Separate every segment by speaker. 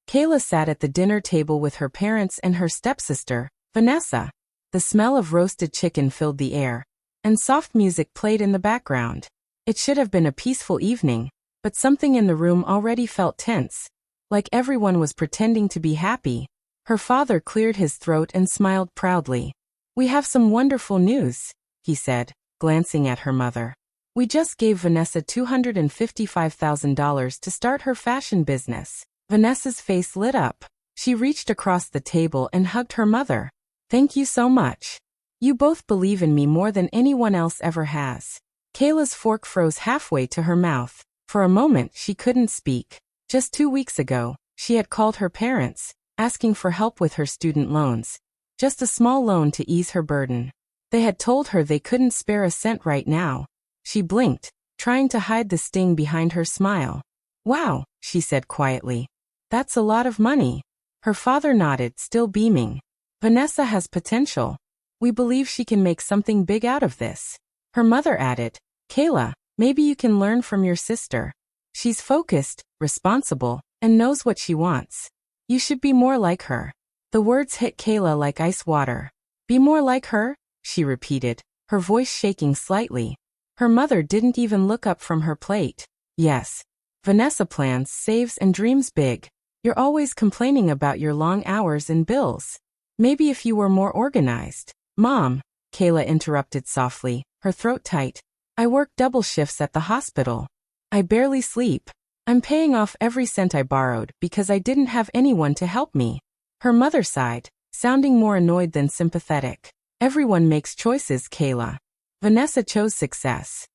Speaker 1: Kayla sat at the dinner table with her parents and her stepsister, Vanessa. The smell of roasted chicken filled the air, and soft music played in the background. It should have been a peaceful evening, but something in the room already felt tense, like everyone was pretending to be happy. Her father cleared his throat and smiled proudly. "We have some wonderful news," he said, glancing at her mother. "We just gave Vanessa $255,000 to start her fashion business." Vanessa's face lit up. She reached across the table and hugged her mother. "Thank you so much. You both believe in me more than anyone else ever has." Kayla's fork froze halfway to her mouth. For a moment she couldn't speak. Just 2 weeks ago, she had called her parents, asking for help with her student loans. Just a small loan to ease her burden. They had told her they couldn't spare a cent right now. She blinked, trying to hide the sting behind her smile. "Wow," she said quietly. "That's a lot of money." Her father nodded, still beaming. "Vanessa has potential. We believe she can make something big out of this." Her mother added, "Kayla, maybe you can learn from your sister. She's focused, responsible, and knows what she wants. You should be more like her." The words hit Kayla like ice water. "Be more like her?" she repeated, her voice shaking slightly. Her mother didn't even look up from her plate. "Yes. Vanessa plans, saves, and dreams big. You're always complaining about your long hours and bills. Maybe if you were more organized." "Mom," Kayla interrupted softly, her throat tight. "I work double shifts at the hospital. I barely sleep. I'm paying off every cent I borrowed because I didn't have anyone to help me." Her mother sighed, sounding more annoyed than sympathetic. "Everyone makes choices, Kayla. Vanessa chose success."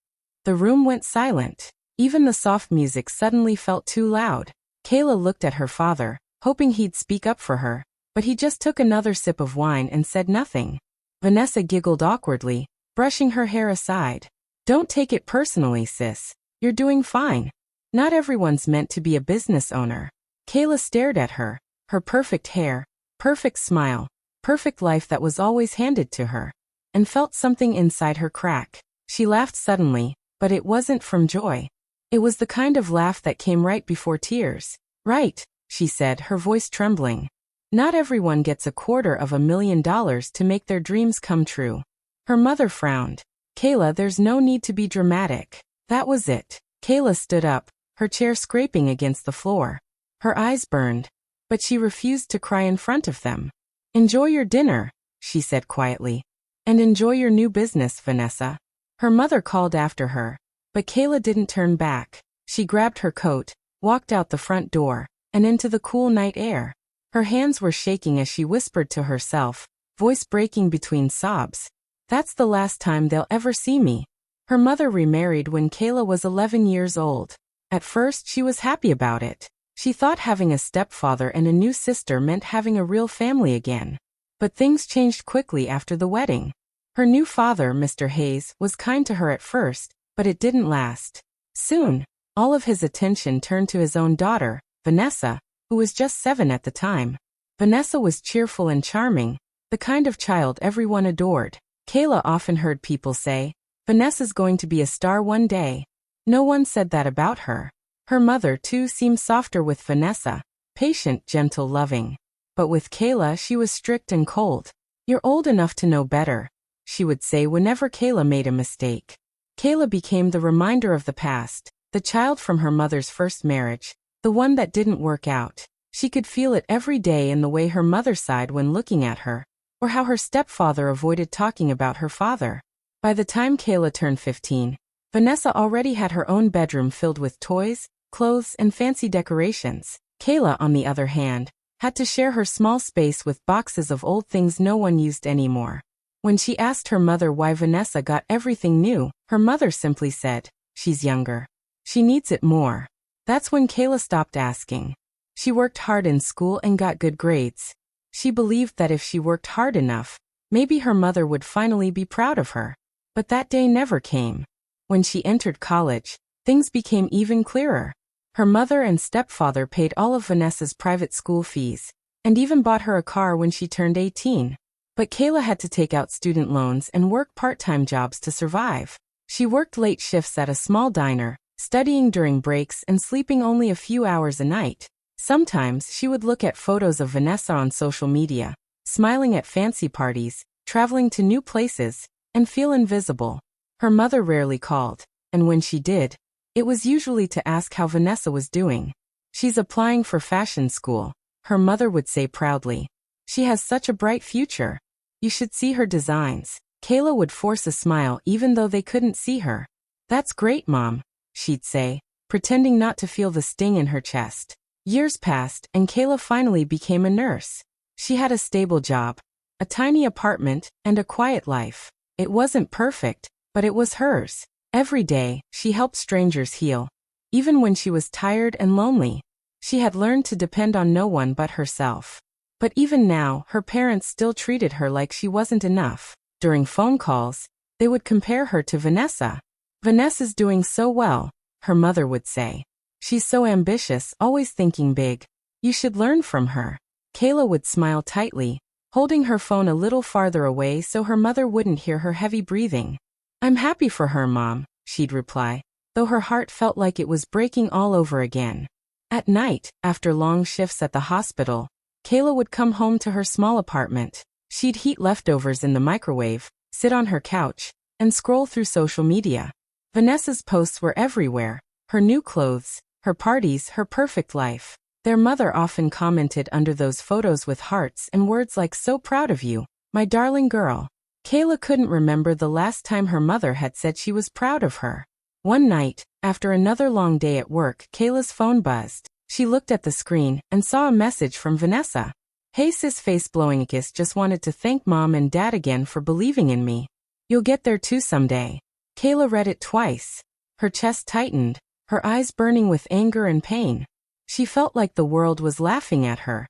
Speaker 1: The room went silent. Even the soft music suddenly felt too loud. Kayla looked at her father, hoping he'd speak up for her, but he just took another sip of wine and said nothing. Vanessa giggled awkwardly, brushing her hair aside. "Don't take it personally, sis. You're doing fine. Not everyone's meant to be a business owner." Kayla stared at her, her perfect hair, perfect smile, perfect life that was always handed to her, and felt something inside her crack. She laughed suddenly, but it wasn't from joy. It was the kind of laugh that came right before tears. "Right," she said, her voice trembling. "Not everyone gets $250,000 to make their dreams come true." Her mother frowned. "Kayla, there's no need to be dramatic." That was it. Kayla stood up, her chair scraping against the floor. Her eyes burned, but she refused to cry in front of them. "Enjoy your dinner," she said quietly. "And enjoy your new business, Vanessa." Her mother called after her, but Kayla didn't turn back. She grabbed her coat, walked out the front door, and into the cool night air. Her hands were shaking as she whispered to herself, voice breaking between sobs. "That's the last time they'll ever see me." Her mother remarried when Kayla was 11 years old. At first, she was happy about it. She thought having a stepfather and a new sister meant having a real family again. But things changed quickly after the wedding. Her new father, Mr. Hayes, was kind to her at first, but it didn't last. Soon, all of his attention turned to his own daughter, Vanessa, who was just 7 at the time. Vanessa was cheerful and charming, the kind of child everyone adored. Kayla often heard people say, "Vanessa's going to be a star one day." No one said that about her. Her mother, too, seemed softer with Vanessa, patient, gentle, loving. But with Kayla, she was strict and cold. "You're old enough to know better," she would say whenever Kayla made a mistake. Kayla became the reminder of the past, the child from her mother's first marriage, the one that didn't work out. She could feel it every day in the way her mother sighed when looking at her, or how her stepfather avoided talking about her father. By the time Kayla turned 15, Vanessa already had her own bedroom filled with toys, clothes, and fancy decorations. Kayla, on the other hand, had to share her small space with boxes of old things no one used anymore. When she asked her mother why Vanessa got everything new, her mother simply said, "She's younger. She needs it more." That's when Kayla stopped asking. She worked hard in school and got good grades. She believed that if she worked hard enough, maybe her mother would finally be proud of her. But that day never came. When she entered college, things became even clearer. Her mother and stepfather paid all of Vanessa's private school fees, and even bought her a car when she turned 18. But Kayla had to take out student loans and work part-time jobs to survive. She worked late shifts at a small diner, studying during breaks and sleeping only a few hours a night. Sometimes she would look at photos of Vanessa on social media, smiling at fancy parties, traveling to new places, and feel invisible. Her mother rarely called, and when she did, it was usually to ask how Vanessa was doing. "She's applying for fashion school," her mother would say proudly. "She has such a bright future. You should see her designs." Kayla would force a smile even though they couldn't see her. "That's great, Mom," she'd say, pretending not to feel the sting in her chest. Years passed, and Kayla finally became a nurse. She had a stable job, a tiny apartment, and a quiet life. It wasn't perfect, but it was hers. Every day, she helped strangers heal. Even when she was tired and lonely, she had learned to depend on no one but herself. But even now, her parents still treated her like she wasn't enough. During phone calls, they would compare her to Vanessa. "Vanessa's doing so well," her mother would say. "She's so ambitious, always thinking big. You should learn from her." Kayla would smile tightly, holding her phone a little farther away so her mother wouldn't hear her heavy breathing. "I'm happy for her, Mom," she'd reply, though her heart felt like it was breaking all over again. At night, after long shifts at the hospital, Kayla would come home to her small apartment. She'd heat leftovers in the microwave, sit on her couch, and scroll through social media. Vanessa's posts were everywhere: her new clothes, her parties, her perfect life. Their mother often commented under those photos with hearts and words like, "So proud of you, my darling girl." Kayla couldn't remember the last time her mother had said she was proud of her. One night, after another long day at work, Kayla's phone buzzed. She looked at the screen and saw a message from Vanessa. "Hey sis, face blowing kiss, just wanted to thank Mom and Dad again for believing in me. You'll get there too someday." Kayla read it twice. Her chest tightened, her eyes burning with anger and pain. She felt like the world was laughing at her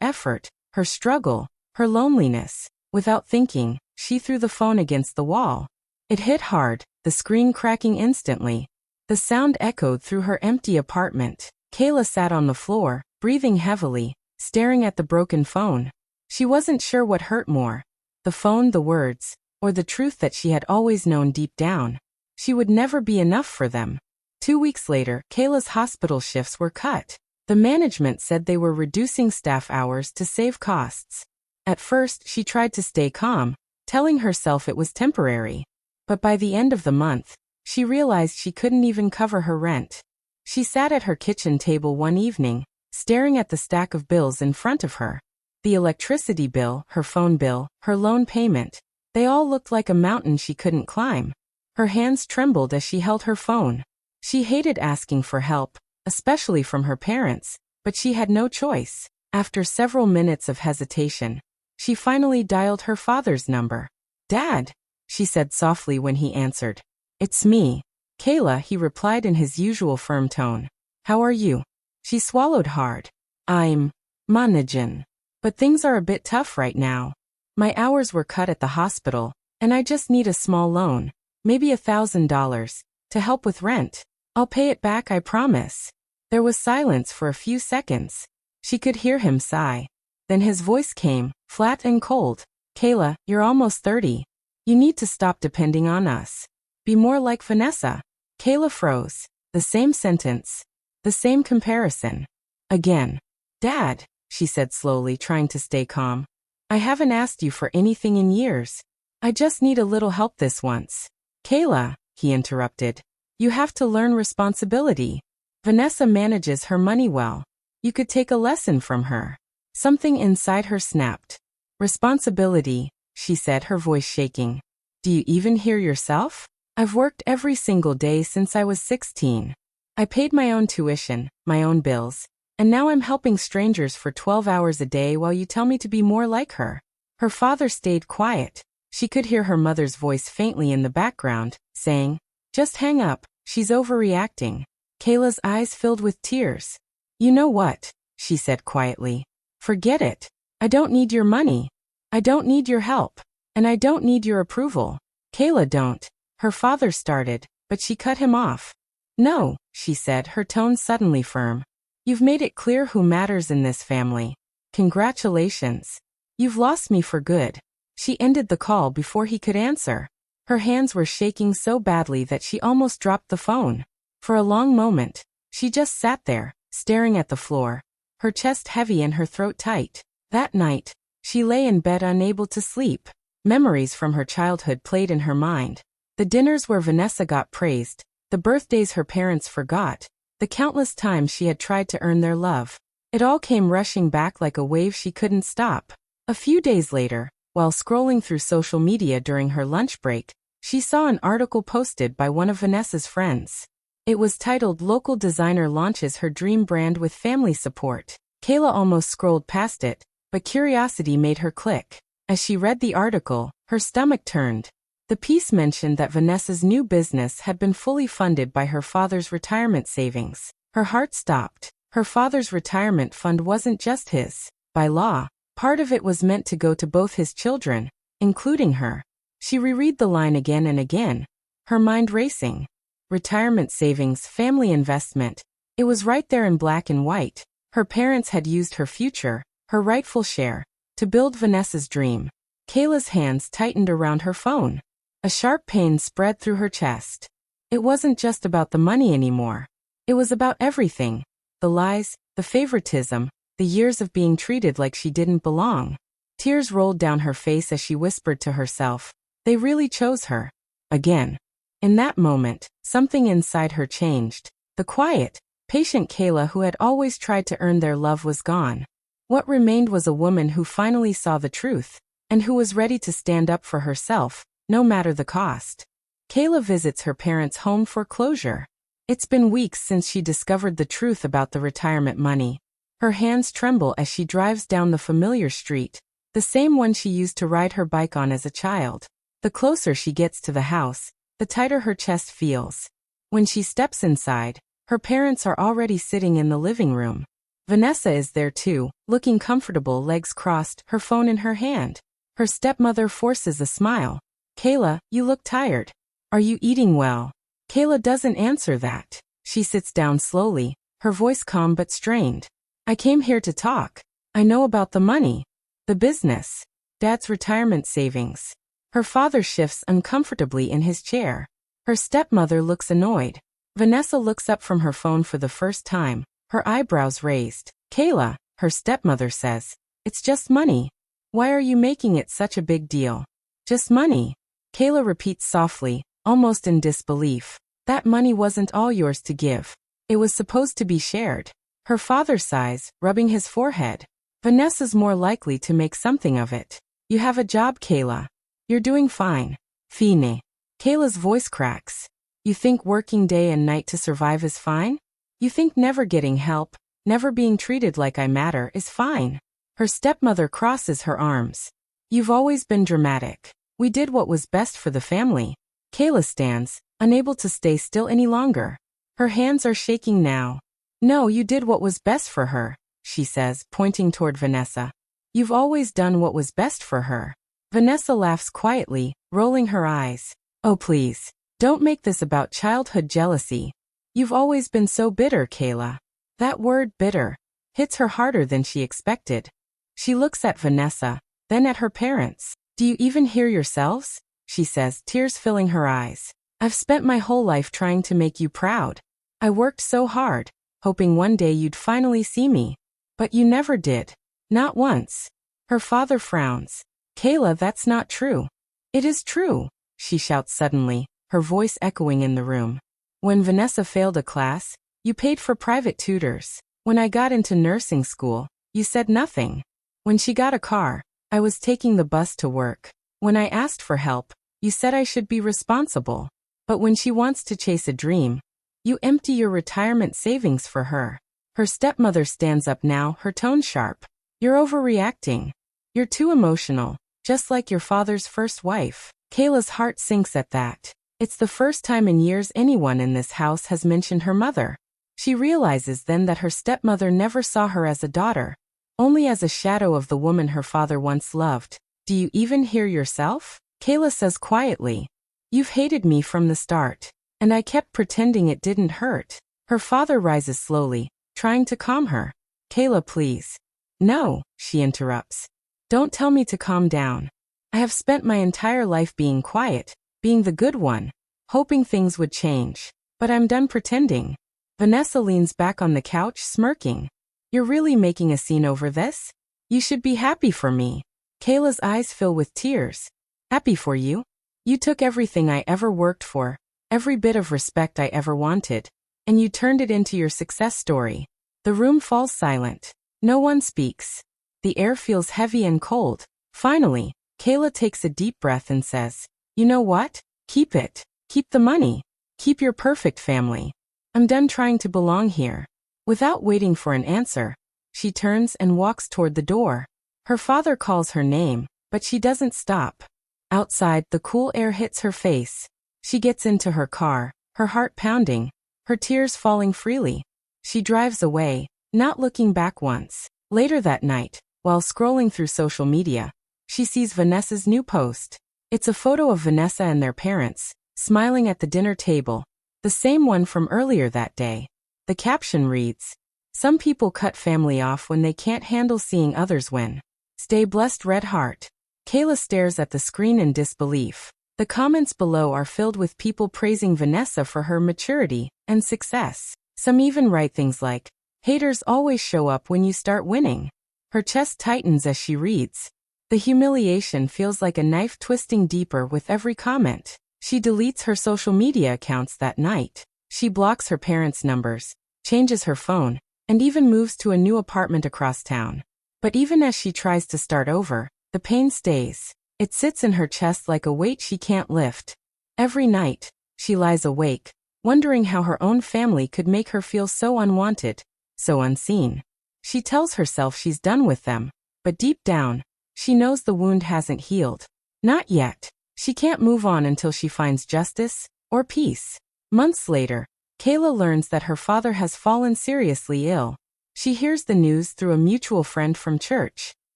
Speaker 1: effort, her struggle, her loneliness. Without thinking, she threw the phone against the wall. It hit hard, the screen cracking instantly. The sound echoed through her empty apartment. Kayla sat on the floor, breathing heavily, staring at the broken phone. She wasn't sure what hurt more: the phone, the words, or the truth that she had always known deep down. She would never be enough for them. 2 weeks later, Kayla's hospital shifts were cut. The management said they were reducing staff hours to save costs. At first, she tried to stay calm, telling herself it was temporary. But by the end of the month, she realized she couldn't even cover her rent. She sat at her kitchen table one evening, staring at the stack of bills in front of her. The electricity bill, her phone bill, her loan payment. They all looked like a mountain she couldn't climb. Her hands trembled as she held her phone. She hated asking for help, especially from her parents, but she had no choice. After several minutes of hesitation, she finally dialed her father's number. "Dad," she said softly when he answered. "It's me, Kayla," he replied in his usual firm tone. "How are you?" She swallowed hard. "I'm managing, but things are a bit tough right now. My hours were cut at the hospital, and I just need a small loan, maybe $1,000, to help with rent. I'll pay it back, I promise." There was silence for a few seconds. She could hear him sigh. Then his voice came, flat and cold. "Kayla, you're almost 30. You need to stop depending on us. Be more like Vanessa." Kayla froze. The same sentence. The same comparison. Again. "Dad," she said slowly, trying to stay calm. "I haven't asked you for anything in years. I just need a little help this once." "Kayla," he interrupted. "You have to learn responsibility. Vanessa manages her money well. You could take a lesson from her." Something inside her snapped. "Responsibility," she said, her voice shaking. "Do you even hear yourself? I've worked every single day since I was 16. I paid my own tuition, my own bills, and now I'm helping strangers for 12 hours a day while you tell me to be more like her." Her father stayed quiet. She could hear her mother's voice faintly in the background, saying, "Just hang up, she's overreacting." Kayla's eyes filled with tears. "You know what?" she said quietly. "Forget it. I don't need your money. I don't need your help. And I don't need your approval." "Kayla, don't." Her father started, but she cut him off. "No," she said, her tone suddenly firm. "You've made it clear who matters in this family. Congratulations. You've lost me for good." She ended the call before he could answer. Her hands were shaking so badly that she almost dropped the phone. For a long moment, she just sat there, staring at the floor, her chest heavy and her throat tight. That night, she lay in bed unable to sleep. Memories from her childhood played in her mind. The dinners where Vanessa got praised, the birthdays her parents forgot, the countless times she had tried to earn their love. It all came rushing back like a wave she couldn't stop. A few days later, while scrolling through social media during her lunch break, she saw an article posted by one of Vanessa's friends. It was titled "Local Designer Launches Her Dream Brand with Family Support." Kayla almost scrolled past it, but curiosity made her click. As she read the article, her stomach turned. The piece mentioned that Vanessa's new business had been fully funded by her father's retirement savings. Her heart stopped. Her father's retirement fund wasn't just his. By law, part of it was meant to go to both his children, including her. She reread the line again and again, her mind racing. Retirement savings, family investment. It was right there in black and white. Her parents had used her future, her rightful share, to build Vanessa's dream. Kayla's hands tightened around her phone. A sharp pain spread through her chest. It wasn't just about the money anymore. It was about everything. The lies, the favoritism, the years of being treated like she didn't belong. Tears rolled down her face as she whispered to herself, they really chose her. Again. In that moment, something inside her changed. The quiet, patient Kayla who had always tried to earn their love was gone. What remained was a woman who finally saw the truth, and who was ready to stand up for herself, no matter the cost. Kayla visits her parents' home for closure. It's been weeks since she discovered the truth about the retirement money. Her hands tremble as she drives down the familiar street, the same one she used to ride her bike on as a child. The closer she gets to the house, the tighter her chest feels. When she steps inside, her parents are already sitting in the living room. Vanessa is there too, looking comfortable, legs crossed, her phone in her hand. Her stepmother forces a smile. Kayla, you look tired. Are you eating well? Kayla doesn't answer that. She sits down slowly, her voice calm but strained. I came here to talk. I know about the money. The business. Dad's retirement savings. Her father shifts uncomfortably in his chair. Her stepmother looks annoyed. Vanessa looks up from her phone for the first time, her eyebrows raised. Kayla, her stepmother says, it's just money. Why are you making it such a big deal? Just money. Kayla repeats softly, almost in disbelief. That money wasn't all yours to give. It was supposed to be shared. Her father sighs, rubbing his forehead. Vanessa's more likely to make something of it. You have a job, Kayla. You're doing fine. Fine. Kayla's voice cracks. You think working day and night to survive is fine? You think never getting help, never being treated like I matter is fine? Her stepmother crosses her arms. You've always been dramatic. We did what was best for the family. Kayla stands, unable to stay still any longer. Her hands are shaking now. No, you did what was best for her, she says, pointing toward Vanessa. You've always done what was best for her. Vanessa laughs quietly, rolling her eyes. Oh please, don't make this about childhood jealousy. You've always been so bitter, Kayla. That word, bitter, hits her harder than she expected. She looks at Vanessa, then at her parents. Do you even hear yourselves? She says, tears filling her eyes. I've spent my whole life trying to make you proud. I worked so hard, hoping one day you'd finally see me. But you never did. Not once. Her father frowns. Kayla, that's not true. It is true, she shouts suddenly, her voice echoing in the room. When Vanessa failed a class, you paid for private tutors. When I got into nursing school, you said nothing. When she got a car, I was taking the bus to work. When I asked for help, you said I should be responsible. But when she wants to chase a dream, you empty your retirement savings for her. Her stepmother stands up now, her tone sharp. You're overreacting. You're too emotional, just like your father's first wife. Kayla's heart sinks at that. It's the first time in years anyone in this house has mentioned her mother. She realizes then that her stepmother never saw her as a daughter, only as a shadow of the woman her father once loved. Do you even hear yourself? Kayla says quietly. You've hated me from the start, and I kept pretending it didn't hurt. Her father rises slowly, trying to calm her. Kayla, please. No, she interrupts. Don't tell me to calm down. I have spent my entire life being quiet, being the good one, hoping things would change. But I'm done pretending. Vanessa leans back on the couch, smirking. You're really making a scene over this? You should be happy for me. Kayla's eyes fill with tears. Happy for you? You took everything I ever worked for, every bit of respect I ever wanted, and you turned it into your success story. The room falls silent. No one speaks. The air feels heavy and cold. Finally, Kayla takes a deep breath and says, "You know what? Keep it. Keep the money. Keep your perfect family. I'm done trying to belong here." Without waiting for an answer, she turns and walks toward the door. Her father calls her name, but she doesn't stop. Outside, the cool air hits her face. She gets into her car, her heart pounding, her tears falling freely. She drives away, not looking back once. Later that night, while scrolling through social media, she sees Vanessa's new post. It's a photo of Vanessa and their parents, smiling at the dinner table, the same one from earlier that day. The caption reads, "Some people cut family off when they can't handle seeing others win. Stay blessed, red heart." Kayla stares at the screen in disbelief. The comments below are filled with people praising Vanessa for her maturity and success. Some even write things like, "Haters always show up when you start winning." Her chest tightens as she reads. The humiliation feels like a knife twisting deeper with every comment. She deletes her social media accounts that night. She blocks her parents' numbers, changes her phone, and even moves to a new apartment across town. But even as she tries to start over, the pain stays. It sits in her chest like a weight she can't lift. Every night, she lies awake, wondering how her own family could make her feel so unwanted, so unseen. She tells herself she's done with them, but deep down, she knows the wound hasn't healed. Not yet. She can't move on until she finds justice or peace. Months later, Kayla learns that her father has fallen seriously ill. She hears the news through a mutual friend from church.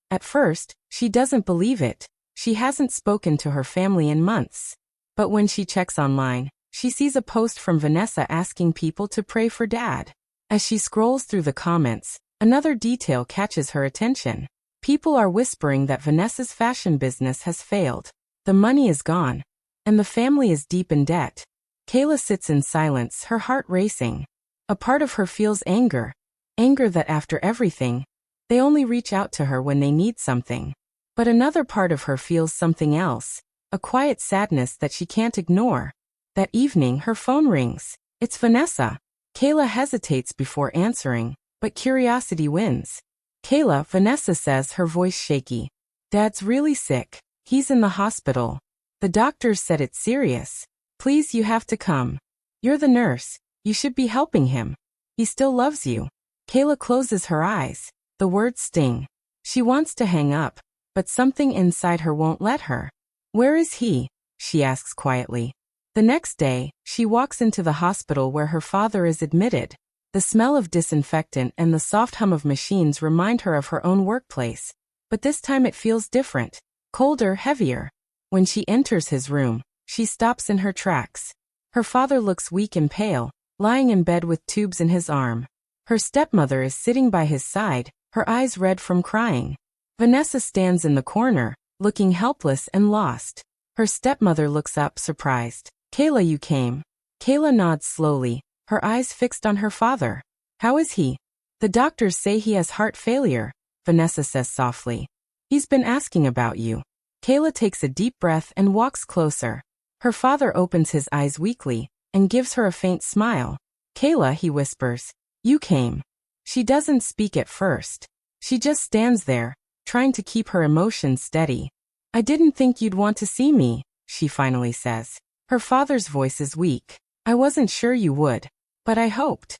Speaker 1: At first, she doesn't believe it. She hasn't spoken to her family in months. But when she checks online, she sees a post from Vanessa asking people to pray for Dad. As she scrolls through the comments, another detail catches her attention. People are whispering that Vanessa's fashion business has failed. The money is gone, and the family is deep in debt. Kayla sits in silence, her heart racing. A part of her feels anger. Anger that after everything, they only reach out to her when they need something. But another part of her feels something else, a quiet sadness that she can't ignore. That evening, her phone rings. It's Vanessa. Kayla hesitates before answering, but curiosity wins. "Kayla," Vanessa says, her voice shaky. "Dad's really sick. He's in the hospital. The doctors said it's serious. Please, you have to come. You're the nurse. You should be helping him. He still loves you." Kayla closes her eyes. The words sting. She wants to hang up, but something inside her won't let her. "Where is he?" she asks quietly. The next day, she walks into the hospital where her father is admitted. The smell of disinfectant and the soft hum of machines remind her of her own workplace. But this time it feels different. Colder, heavier. When she enters his room, she stops in her tracks. Her father looks weak and pale, lying in bed with tubes in his arm. Her stepmother is sitting by his side, her eyes red from crying. Vanessa stands in the corner, looking helpless and lost. Her stepmother looks up, surprised. "Kayla, you came." Kayla nods slowly, her eyes fixed on her father. "How is he?" "The doctors say he has heart failure," Vanessa says softly. "He's been asking about you." Kayla takes a deep breath and walks closer. Her father opens his eyes weakly and gives her a faint smile. "Kayla," he whispers, "you came." She doesn't speak at first. She just stands there, trying to keep her emotions steady. "I didn't think you'd want to see me," she finally says. Her father's voice is weak. "I wasn't sure you would, but I hoped."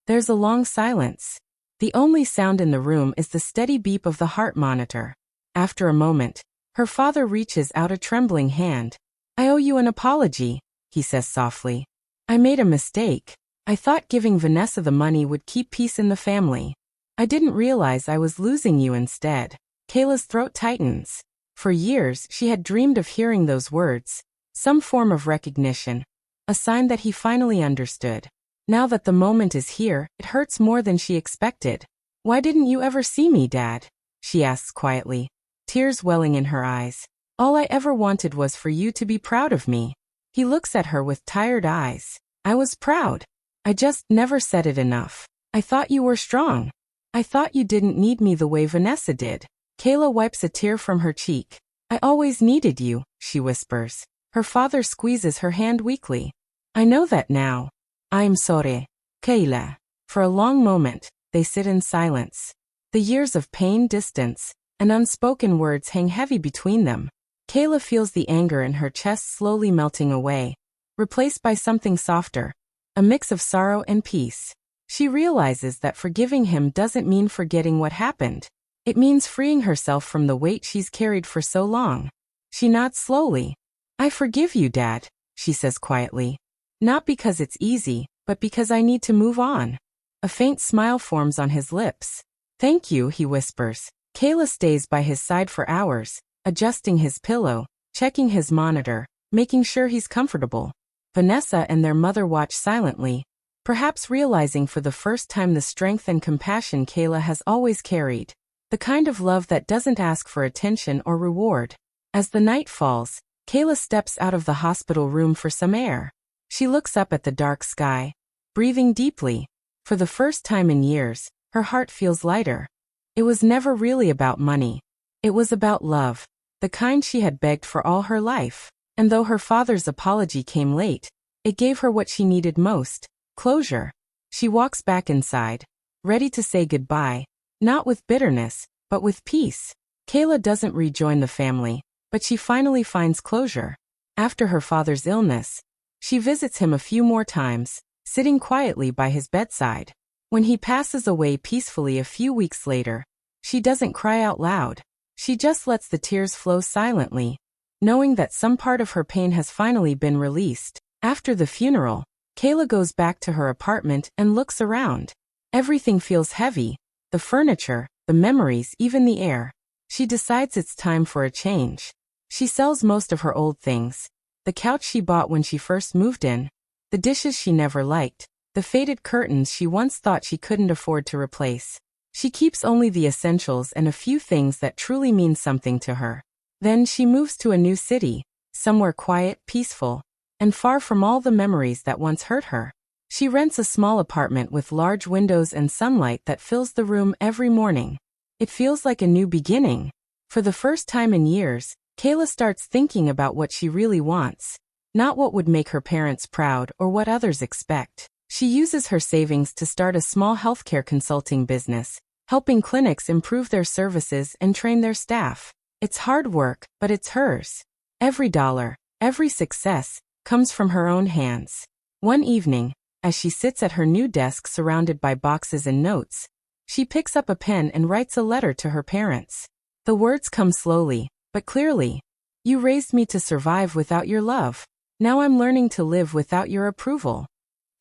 Speaker 1: There's a long silence. The only sound in the room is the steady beep of the heart monitor. After a moment, her father reaches out a trembling hand. "I owe you an apology," he says softly. "I made a mistake. I thought giving Vanessa the money would keep peace in the family. I didn't realize I was losing you instead." Kayla's throat tightens. For years, she had dreamed of hearing those words, some form of recognition, a sign that he finally understood. Now that the moment is here, it hurts more than she expected. "Why didn't you ever see me, Dad?" she asks quietly, tears welling in her eyes. "All I ever wanted was for you to be proud of me." He looks at her with tired eyes. "I was proud. I just never said it enough. I thought you were strong." I thought you didn't need me the way Vanessa did. Kayla wipes a tear from her cheek. I always needed you, she whispers. Her father squeezes her hand weakly. I know that now. I'm sorry, Kayla. For a long moment, they sit in silence. The years of pain, distance, and unspoken words hang heavy between them. Kayla feels the anger in her chest slowly melting away, replaced by something softer, a mix of sorrow and peace. She realizes that forgiving him doesn't mean forgetting what happened. It means freeing herself from the weight she's carried for so long. She nods slowly. I forgive you, Dad, she says quietly. Not because it's easy, but because I need to move on. A faint smile forms on his lips. Thank you, he whispers. Kayla stays by his side for hours, adjusting his pillow, checking his monitor, making sure he's comfortable. Vanessa and their mother watch silently, perhaps realizing for the first time the strength and compassion Kayla has always carried. The kind of love that doesn't ask for attention or reward. As the night falls, Kayla steps out of the hospital room for some air. She looks up at the dark sky, breathing deeply. For the first time in years, her heart feels lighter. It was never really about money. It was about love, the kind she had begged for all her life. And though her father's apology came late, it gave her what she needed most, closure. She walks back inside, ready to say goodbye, not with bitterness, but with peace. Kayla doesn't rejoin the family, but she finally finds closure. After her father's illness, she visits him a few more times, sitting quietly by his bedside. When he passes away peacefully a few weeks later, she doesn't cry out loud. She just lets the tears flow silently, knowing that some part of her pain has finally been released. After the funeral, Kayla goes back to her apartment and looks around. Everything feels heavy, the furniture, the memories, even the air. She decides it's time for a change. She sells most of her old things. The couch she bought when she first moved in, the dishes she never liked, the faded curtains she once thought she couldn't afford to replace. She keeps only the essentials and a few things that truly mean something to her. Then she moves to a new city, somewhere quiet, peaceful, and far from all the memories that once hurt her. She rents a small apartment with large windows and sunlight that fills the room every morning. It feels like a new beginning. For the first time in years, Kayla starts thinking about what she really wants, not what would make her parents proud or what others expect. She uses her savings to start a small healthcare consulting business, helping clinics improve their services and train their staff. It's hard work, but it's hers. Every dollar, every success, comes from her own hands. One evening, as she sits at her new desk surrounded by boxes and notes, she picks up a pen and writes a letter to her parents. The words come slowly, but clearly. You raised me to survive without your love. Now I'm learning to live without your approval.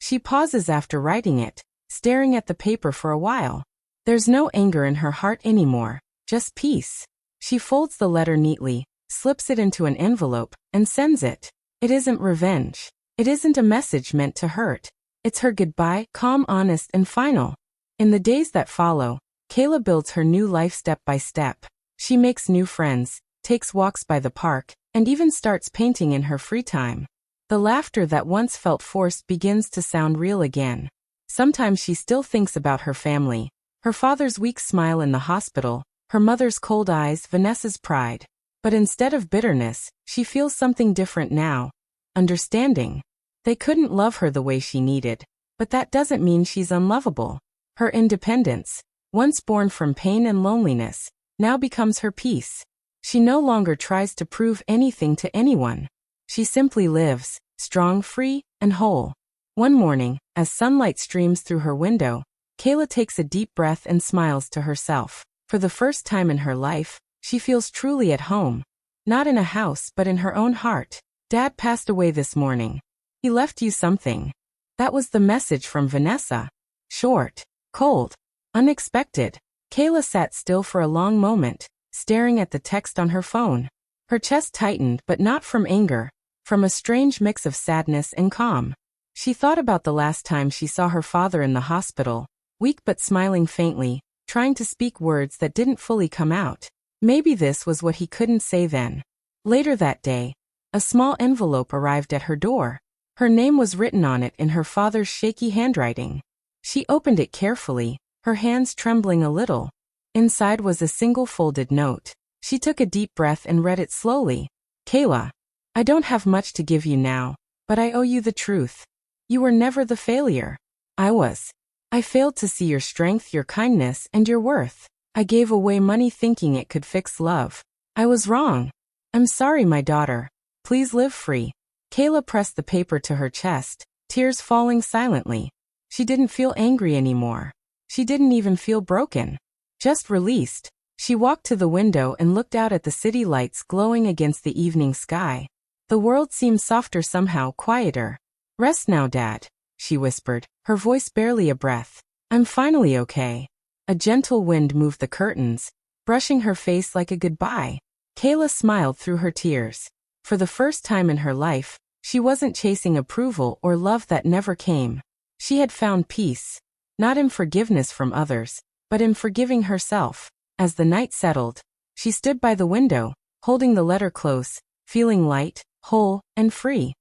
Speaker 1: She pauses after writing it, staring at the paper for a while. There's no anger in her heart anymore, just peace. She folds the letter neatly, slips it into an envelope, and sends it. It isn't revenge. It isn't a message meant to hurt. It's her goodbye, calm, honest, and final. In the days that follow, Kayla builds her new life step by step. She makes new friends, takes walks by the park, and even starts painting in her free time. The laughter that once felt forced begins to sound real again. Sometimes she still thinks about her family, her father's weak smile in the hospital, her mother's cold eyes, Vanessa's pride. But instead of bitterness, she feels something different now. Understanding. They couldn't love her the way she needed, but that doesn't mean she's unlovable. Her independence, once born from pain and loneliness, now becomes her peace. She no longer tries to prove anything to anyone. She simply lives, strong, free, and whole. One morning, as sunlight streams through her window, Kayla takes a deep breath and smiles to herself. For the first time in her life, she feels truly at home. Not in a house, but in her own heart. Dad passed away this morning. He left you something. That was the message from Vanessa. Short, cold, unexpected. Kayla sat still for a long moment, staring at the text on her phone. Her chest tightened, but not from anger, from a strange mix of sadness and calm. She thought about the last time she saw her father in the hospital, weak but smiling faintly, trying to speak words that didn't fully come out. Maybe this was what he couldn't say then. Later that day, a small envelope arrived at her door. Her name was written on it in her father's shaky handwriting. She opened it carefully, her hands trembling a little. Inside was a single folded note. She took a deep breath and read it slowly. Kayla, I don't have much to give you now, but I owe you the truth. You were never the failure. I was. I failed to see your strength, your kindness, and your worth. I gave away money thinking it could fix love. I was wrong. I'm sorry, my daughter. Please live free. Kayla pressed the paper to her chest, tears falling silently. She didn't feel angry anymore. She didn't even feel broken. Just released. She walked to the window and looked out at the city lights glowing against the evening sky. The world seemed softer somehow, quieter. Rest now, Dad, she whispered, her voice barely a breath. I'm finally okay. A gentle wind moved the curtains, brushing her face like a goodbye. Kayla smiled through her tears. For the first time in her life, she wasn't chasing approval or love that never came. She had found peace, not in forgiveness from others, but in forgiving herself. As the night settled, she stood by the window, holding the letter close, feeling light, whole, and free.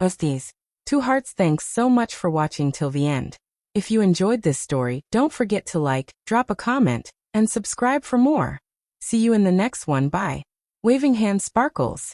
Speaker 1: Besties. Two Hearts, thanks so much for watching till the end. If you enjoyed this story, don't forget to like, drop a comment, and subscribe for more. See you in the next one. Bye. Waving hand sparkles.